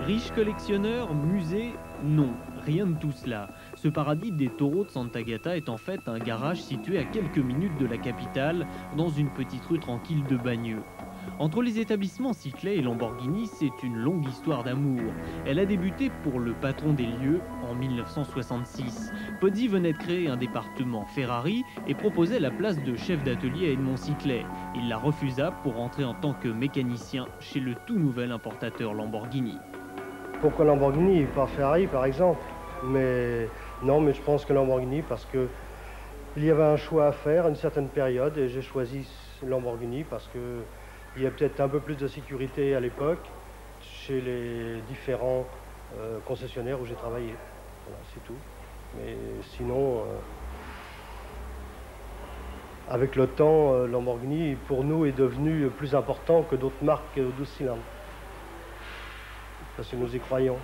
Riche collectionneur, musée, non, rien de tout cela. Ce paradis des taureaux de Sant'Agata est en fait un garage situé à quelques minutes de la capitale, dans une petite rue tranquille de Bagneux. Entre les établissements Cyclet et Lamborghini, c'est une longue histoire d'amour. Elle a débuté pour le patron des lieux en 1966. Pozzi venait de créer un département Ferrari et proposait la place de chef d'atelier à Edmond Cyclet. Il la refusa pour entrer en tant que mécanicien chez le tout nouvel importateur Lamborghini. Pourquoi Lamborghini, pas Ferrari par exemple? Mais non, mais je pense que Lamborghini parce que il y avait un choix à faire à une certaine période et j'ai choisi Lamborghini parce que il y a peut-être un peu plus de sécurité à l'époque chez les différents concessionnaires où j'ai travaillé. Voilà, c'est tout. Mais sinon, avec le temps, Lamborghini pour nous est devenu plus important que d'autres marques 12 cylindres. Parce que nous y croyons.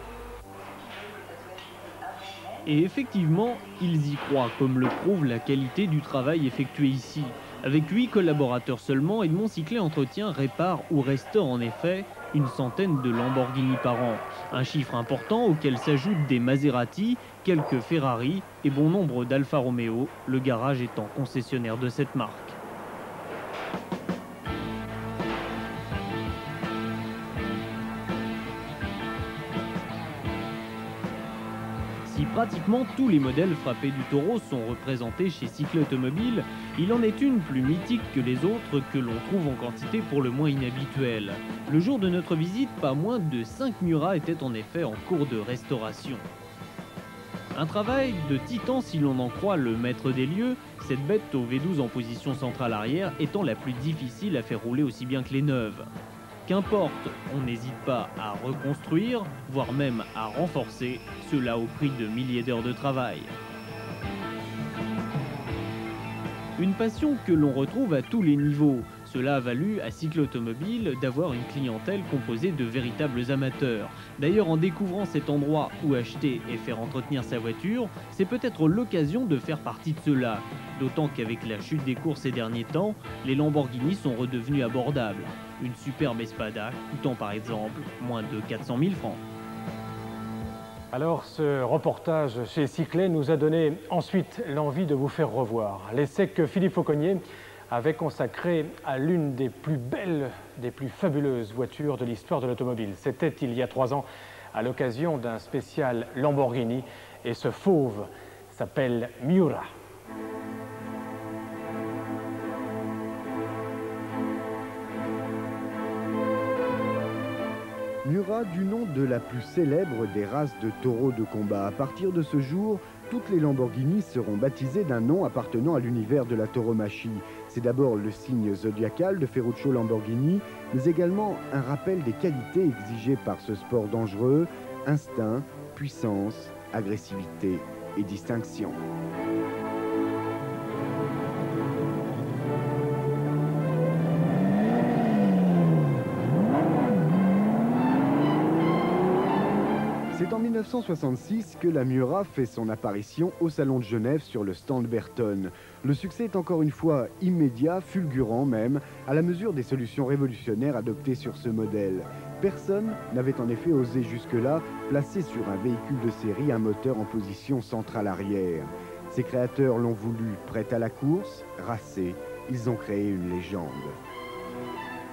Et effectivement, ils y croient, comme le prouve la qualité du travail effectué ici. Avec 8 collaborateurs seulement, Edmond Cyclet entretient, répare ou restaure en effet une centaine de Lamborghini par an. Un chiffre important auquel s'ajoutent des Maserati, quelques Ferrari et bon nombre d'Alfa Romeo, le garage étant concessionnaire de cette marque. Si pratiquement tous les modèles frappés du taureau sont représentés chez Cyclet Automobile, il en est une plus mythique que les autres que l'on trouve en quantité pour le moins inhabituelle. Le jour de notre visite, pas moins de 5 Miura étaient en effet en cours de restauration. Un travail de titan si l'on en croit le maître des lieux, cette bête au V12 en position centrale arrière étant la plus difficile à faire rouler aussi bien que les neuves. Qu'importe, on n'hésite pas à reconstruire, voire même à renforcer, cela au prix de milliers d'heures de travail. Une passion que l'on retrouve à tous les niveaux. Cela a valu à Cyclet Automobile d'avoir une clientèle composée de véritables amateurs. D'ailleurs, en découvrant cet endroit où acheter et faire entretenir sa voiture, c'est peut-être l'occasion de faire partie de cela. D'autant qu'avec la chute des cours ces derniers temps, les Lamborghini sont redevenus abordables. Une superbe Espada coûtant par exemple moins de 400 000 francs. Alors, ce reportage chez Cyclet nous a donné ensuite l'envie de vous faire revoir l'essai que Philippe Fauconnier avait consacré à l'une des plus belles, des plus fabuleuses voitures de l'histoire de l'automobile. C'était il y a 3 ans, à l'occasion d'un spécial Lamborghini, et ce fauve s'appelle Miura. Miura du nom de la plus célèbre des races de taureaux de combat. À partir de ce jour, toutes les Lamborghini seront baptisées d'un nom appartenant à l'univers de la tauromachie. C'est d'abord le signe zodiacal de Ferruccio Lamborghini, mais également un rappel des qualités exigées par ce sport dangereux: instinct, puissance, agressivité et distinction. C'est en 1966 que la Miura fait son apparition au Salon de Genève sur le stand Berton. Le succès est encore une fois immédiat, fulgurant même, à la mesure des solutions révolutionnaires adoptées sur ce modèle. Personne n'avait en effet osé jusque-là placer sur un véhicule de série un moteur en position centrale arrière. Ses créateurs l'ont voulu prêt à la course, racé, ils ont créé une légende.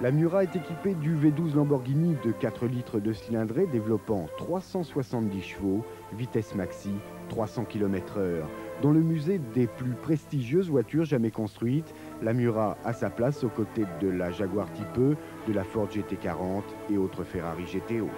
La Miura est équipée du V12 Lamborghini de 4 litres de cylindrée développant 370 chevaux, vitesse maxi 300 km/h. Dans le musée des plus prestigieuses voitures jamais construites, la Miura a sa place aux côtés de la Jaguar Type E, de la Ford GT40 et autres Ferrari GTO.